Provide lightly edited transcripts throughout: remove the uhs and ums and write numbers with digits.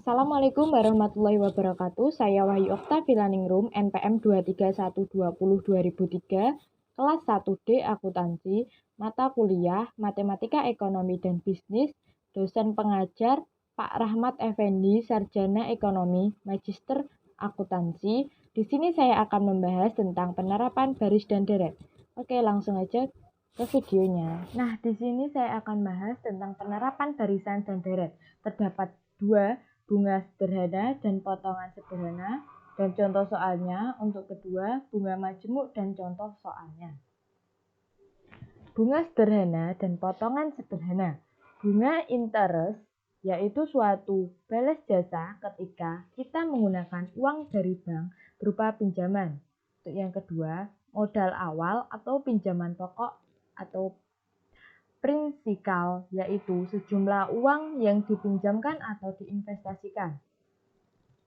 Assalamualaikum warahmatullahi wabarakatuh. Saya Wahyu Oktavia Ningrum, NPM 23120-2003, kelas 1D Akuntansi, mata kuliah Matematika Ekonomi dan Bisnis, dosen pengajar Pak Rahmat Effendi, Sarjana Ekonomi, Magister Akuntansi. Di sini saya akan membahas tentang penerapan baris dan deret. Oke, langsung aja ke videonya. Nah, di sini saya akan bahas tentang penerapan barisan dan deret. Terdapat dua, bunga sederhana dan potongan sederhana, dan contoh soalnya untuk kedua, bunga majemuk dan contoh soalnya. Bunga sederhana dan potongan sederhana. Bunga interest yaitu suatu balas jasa ketika kita menggunakan uang dari bank berupa pinjaman. Untuk yang kedua, modal awal atau pinjaman pokok atau prinsipal, yaitu sejumlah uang yang dipinjamkan atau diinvestasikan.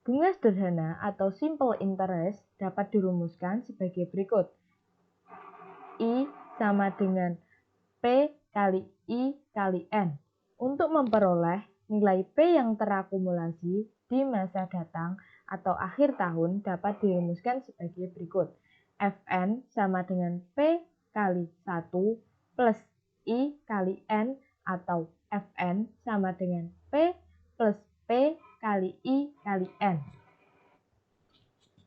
Bunga sederhana atau simple interest dapat dirumuskan sebagai berikut. I sama dengan P kali I kali N. Untuk memperoleh nilai P yang terakumulasi di masa datang atau akhir tahun dapat dirumuskan sebagai berikut. Fn sama dengan P kali 1 plus I kali N atau Fn sama dengan P plus P kali I kali N.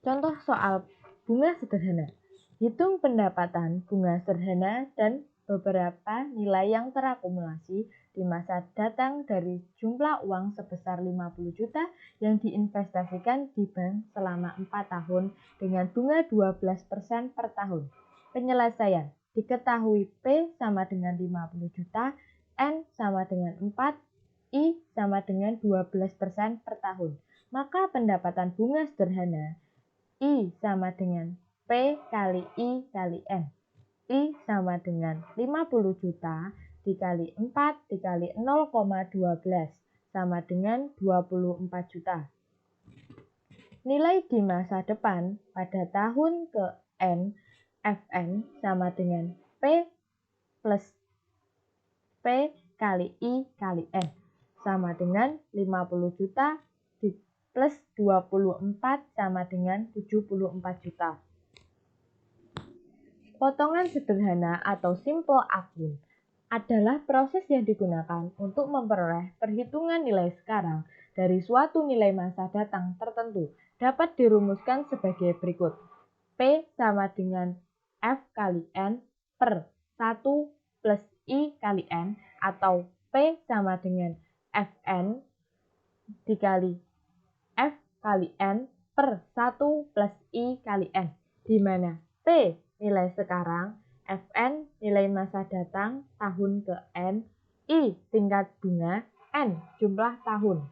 Contoh soal bunga sederhana. Hitung pendapatan bunga sederhana dan beberapa nilai yang terakumulasi di masa datang dari jumlah uang sebesar 50 juta yang diinvestasikan di bank selama 4 tahun dengan bunga 12% per tahun. Penyelesaian. Diketahui P sama dengan 50 juta, N sama dengan 4, I sama dengan 12% per tahun. Maka pendapatan bunga sederhana I sama dengan P kali I kali N. I sama dengan 50 juta dikali 4 dikali 0,12 sama dengan 24 juta. Nilai di masa depan pada tahun ke N, Fn sama dengan P plus P kali I kali N sama dengan 50 juta plus 24 sama dengan 74 juta. Potongan sederhana atau simple akun adalah proses yang digunakan untuk memperoleh perhitungan nilai sekarang dari suatu nilai masa datang tertentu. Dapat dirumuskan sebagai berikut. P sama dengan F kali N per 1 plus I kali N atau P sama dengan Fn dikali F kali N per 1 plus I kali N, di mana P nilai sekarang, Fn nilai masa datang tahun ke N, I tingkat bunga, N jumlah tahun.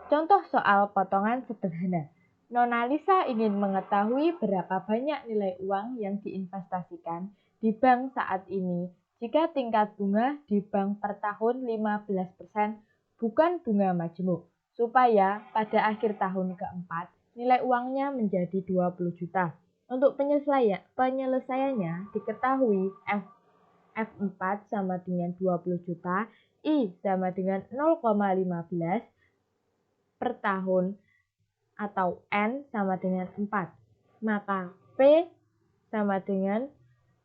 Contoh soal potongan sederhana. Nona Lisa ingin mengetahui berapa banyak nilai uang yang diinvestasikan di bank saat ini jika tingkat bunga di bank per tahun 15% bukan bunga majemuk, supaya pada akhir tahun keempat nilai uangnya menjadi 20 juta. Untuk penyelesaiannya diketahui F4 sama dengan 20 juta, I sama dengan 0,15 per tahun atau N sama dengan 4. Maka P sama dengan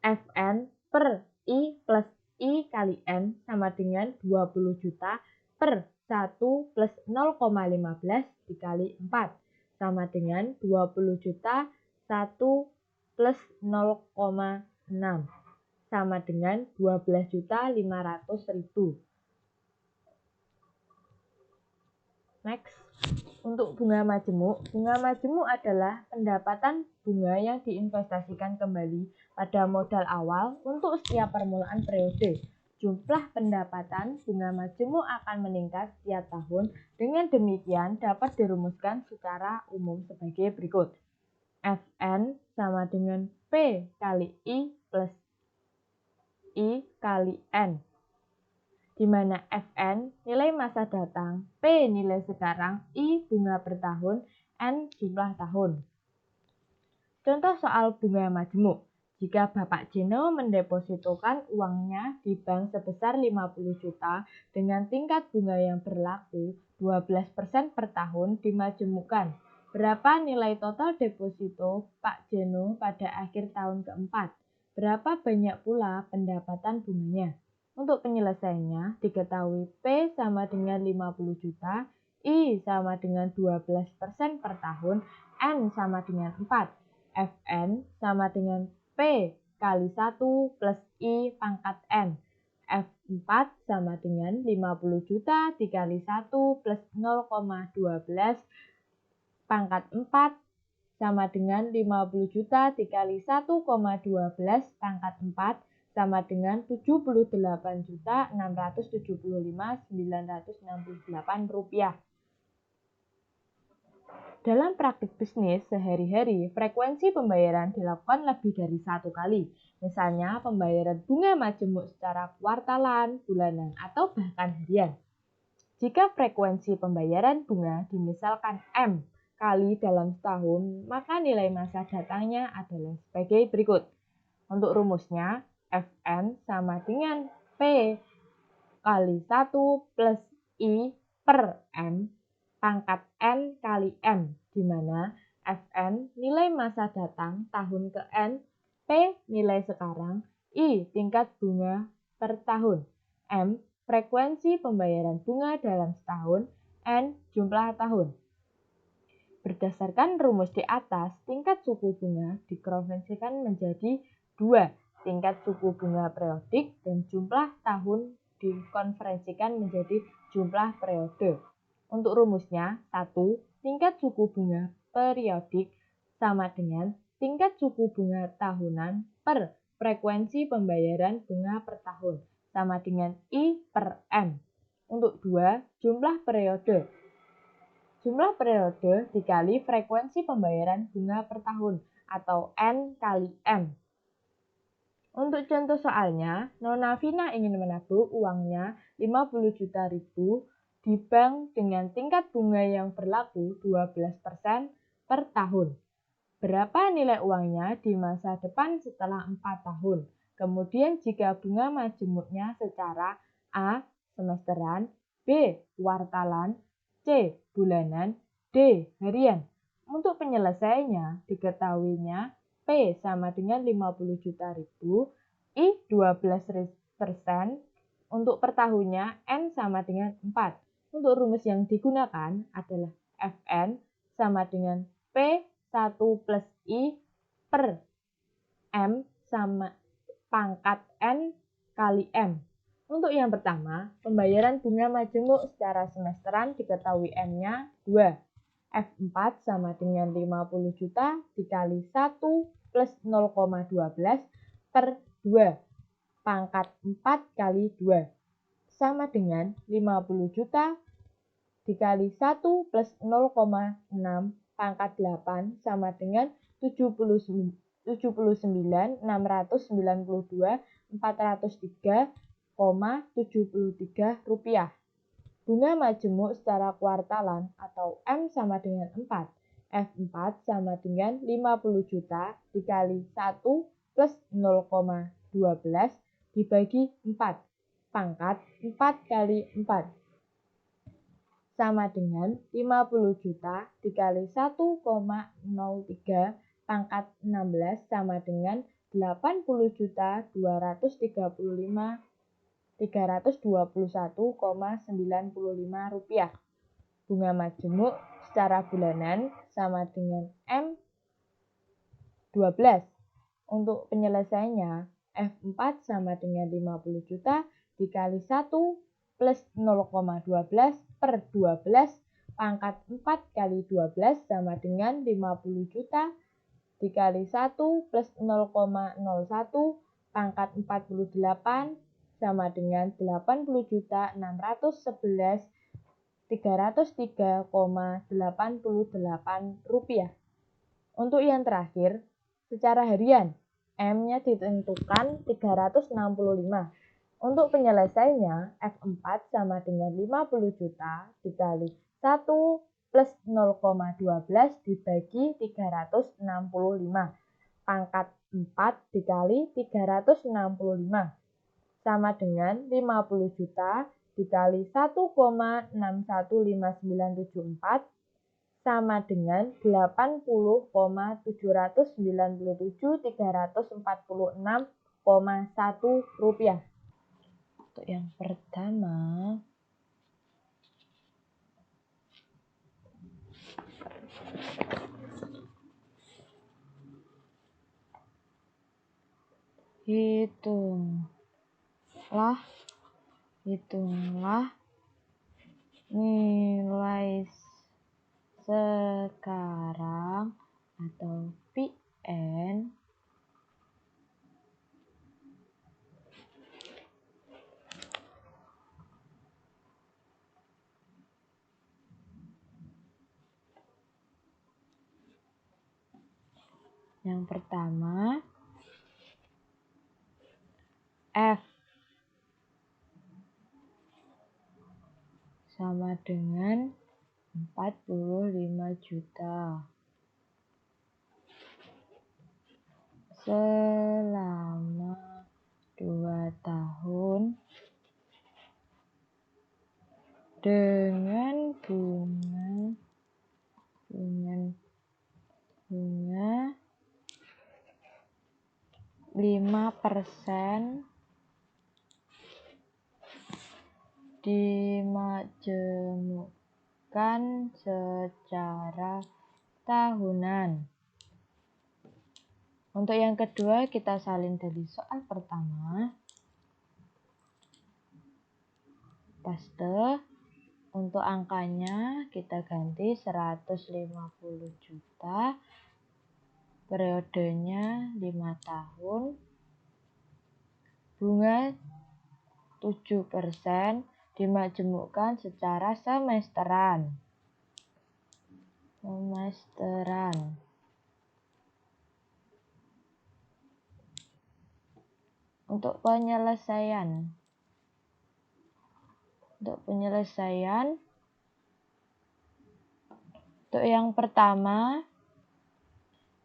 Fn per I plus I kali N sama dengan 20 juta per 1 plus 0,15 dikali 4 sama dengan 20 juta 1 plus 0,6 sama dengan 12.500.000. Next, untuk bunga majemuk adalah pendapatan bunga yang diinvestasikan kembali pada modal awal untuk setiap permulaan periode. Jumlah pendapatan bunga majemuk akan meningkat setiap tahun. Dengan demikian dapat dirumuskan secara umum sebagai berikut. Fn sama dengan P kali I plus I kali N, di mana Fn nilai masa datang, P nilai sekarang, I bunga per tahun, N jumlah tahun. Contoh soal bunga majemuk. Jika Bapak Jeno mendepositokan uangnya di bank sebesar 50 juta dengan tingkat bunga yang berlaku 12% per tahun dimajemukkan, berapa nilai total deposito Pak Jeno pada akhir tahun keempat? Berapa banyak pula pendapatan bunganya? Untuk penyelesaiannya diketahui P sama dengan 50 juta, I sama dengan 12% per tahun, N sama dengan 4. Fn sama dengan P kali 1 plus I pangkat N. F4 sama dengan 50 juta dikali 1 plus 0,12 pangkat 4 sama dengan 50 juta dikali 1,12 pangkat 4 sama dengan 78.675.968 rupiah. Dalam praktik bisnis sehari-hari, frekuensi pembayaran dilakukan lebih dari satu kali. Misalnya, pembayaran bunga majemuk secara kuartalan, bulanan, atau bahkan harian. Jika frekuensi pembayaran bunga dimisalkan M kali dalam setahun, maka nilai masa datangnya adalah sebagai berikut. Untuk rumusnya, Fn sama dengan P kali 1 plus I per M pangkat N kali M, di mana Fn nilai masa datang tahun ke N, P nilai sekarang, I tingkat bunga per tahun, M frekuensi pembayaran bunga dalam setahun, N jumlah tahun. Berdasarkan rumus di atas, tingkat suku bunga dikonversikan menjadi 2, tingkat suku bunga periodik, dan jumlah tahun dikonversikan menjadi jumlah periode. Untuk rumusnya, 1. Tingkat suku bunga periodik sama dengan tingkat suku bunga tahunan per frekuensi pembayaran bunga per tahun sama dengan I per M. Untuk 2. Jumlah periode. Jumlah periode dikali frekuensi pembayaran bunga per tahun atau N kali M. Untuk contoh soalnya, Nona Vina ingin menabung uangnya 50 juta di bank dengan tingkat bunga yang berlaku 12% per tahun. Berapa nilai uangnya di masa depan setelah 4 tahun? Kemudian jika bunga majemuknya secara A. semesteran, B. kuartalan, C. bulanan, D. harian. Untuk penyelesaiannya diketahuinya P sama dengan 50 juta I 12%, untuk per tahunnya N sama dengan 4. Untuk rumus yang digunakan adalah Fn sama dengan P1 plus I per M sama pangkat N kali M. Untuk yang pertama, pembayaran bunga majemuk secara semesteran diketahui M-nya 2. F4 sama dengan 50 juta dikali 1 plus 0,12 per 2 pangkat 4 kali 2 sama dengan 50 juta dikali 1 plus 0,6 pangkat 8 sama dengan 79.403,73 rupiah. Bunga majemuk secara kuartalan atau M sama dengan 4. F4 sama dengan 50 juta dikali 1 plus 0,12 dibagi 4. Pangkat 4 kali 4 sama dengan 50 juta dikali 1,03 pangkat 16 sama dengan 80.321,95 rupiah. Bunga majemuk secara bulanan sama dengan M 12. Untuk penyelesaiannya, F4 sama dengan 50 juta dikali 1 plus 0,12 per 12 pangkat 4 kali 12 sama dengan 50 juta dikali 1 plus 0,01 pangkat 48 sama dengan 80.611.303,88 rupiah. Untuk yang terakhir, secara harian, M-nya ditentukan 365. Untuk penyelesaiannya, F4 sama dengan 50 juta dikali 1 plus 0,12 dibagi 365. Pangkat 4 dikali 365 sama dengan 50 juta dikali 1,615974 sama dengan 80,797.346,1 rupiah. Untuk yang pertama, hitunglah nilai sekarang atau PN yang pertama F sama dengan 45 juta selama 2 tahun dengan bunga 5% dimajemukkan secara tahunan. Untuk yang kedua, kita salin dari soal pertama. Paste. Untuk angkanya kita ganti 150 juta. Periodenya 5 tahun. Bunga 7% dimajemukkan secara semesteran. Untuk penyelesaian, untuk yang pertama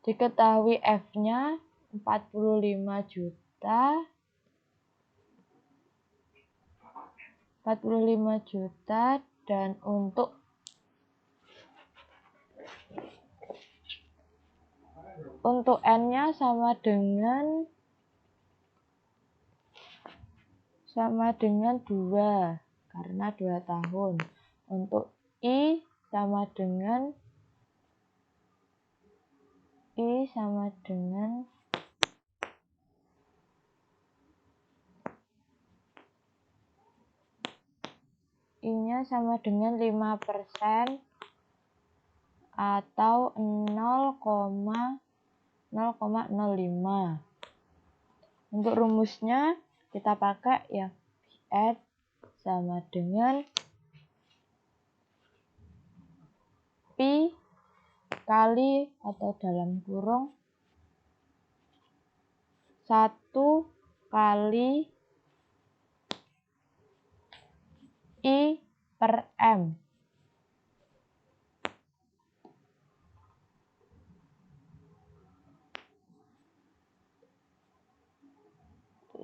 diketahui F-nya 45 juta dan untuk N-nya sama dengan 2 karena 2 tahun. Untuk I sama dengan I-nya sama dengan 5% atau 0,05. Untuk rumusnya kita pakai ya F sama dengan Pi kali atau dalam kurung 1 kali I per M.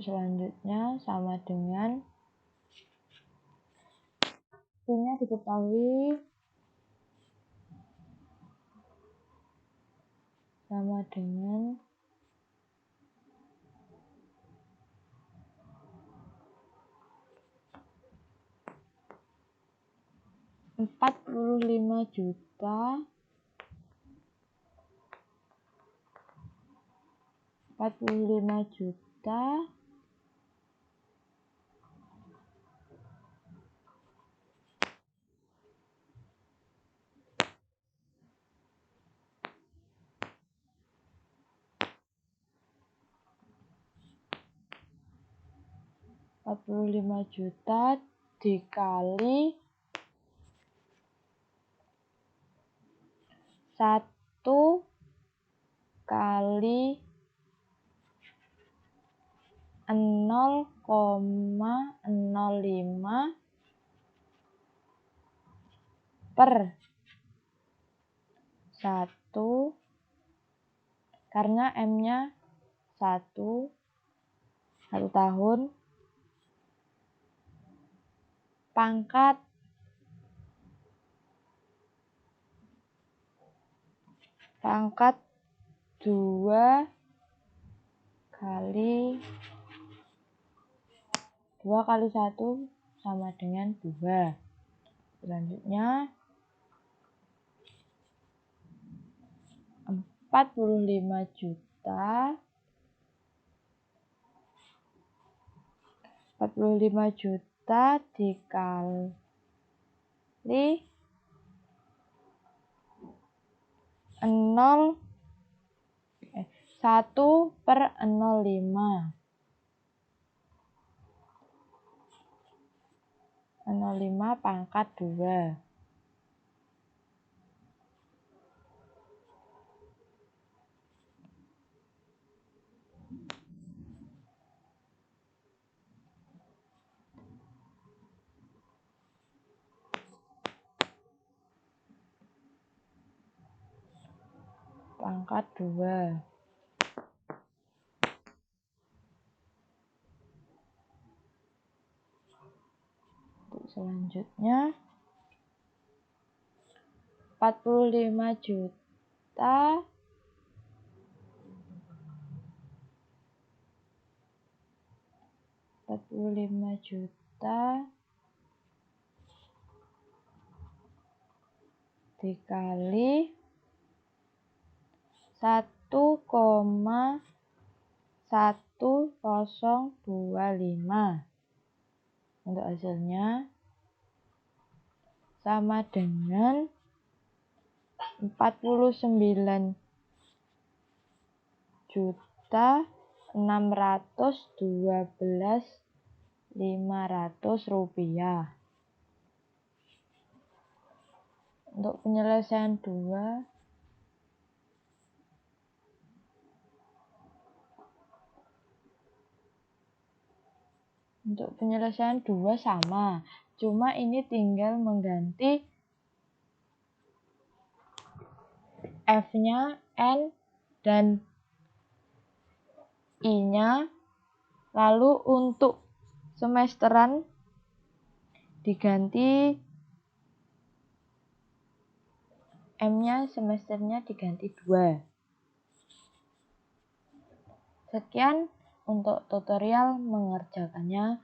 Selanjutnya sama dengan I-nya diketahui sama dengan 45 juta dikali 1 kali 0,05 per 1 karena M-nya 1 tahun. Pangkat 2 kali 1 sama dengan 2. Selanjutnya 45 juta dikali 1/05. 0,5 pangkat 2. Pangkat 2. Selanjutnya 45 juta dikali 1,1025. Untuk hasilnya sama dengan 49.612.500 rupiah. Untuk penyelesaian 2 sama, cuma ini tinggal mengganti F-nya, N, dan I-nya. Lalu untuk semesteran diganti M-nya, semesternya diganti 2. Sekian untuk tutorial mengerjakannya.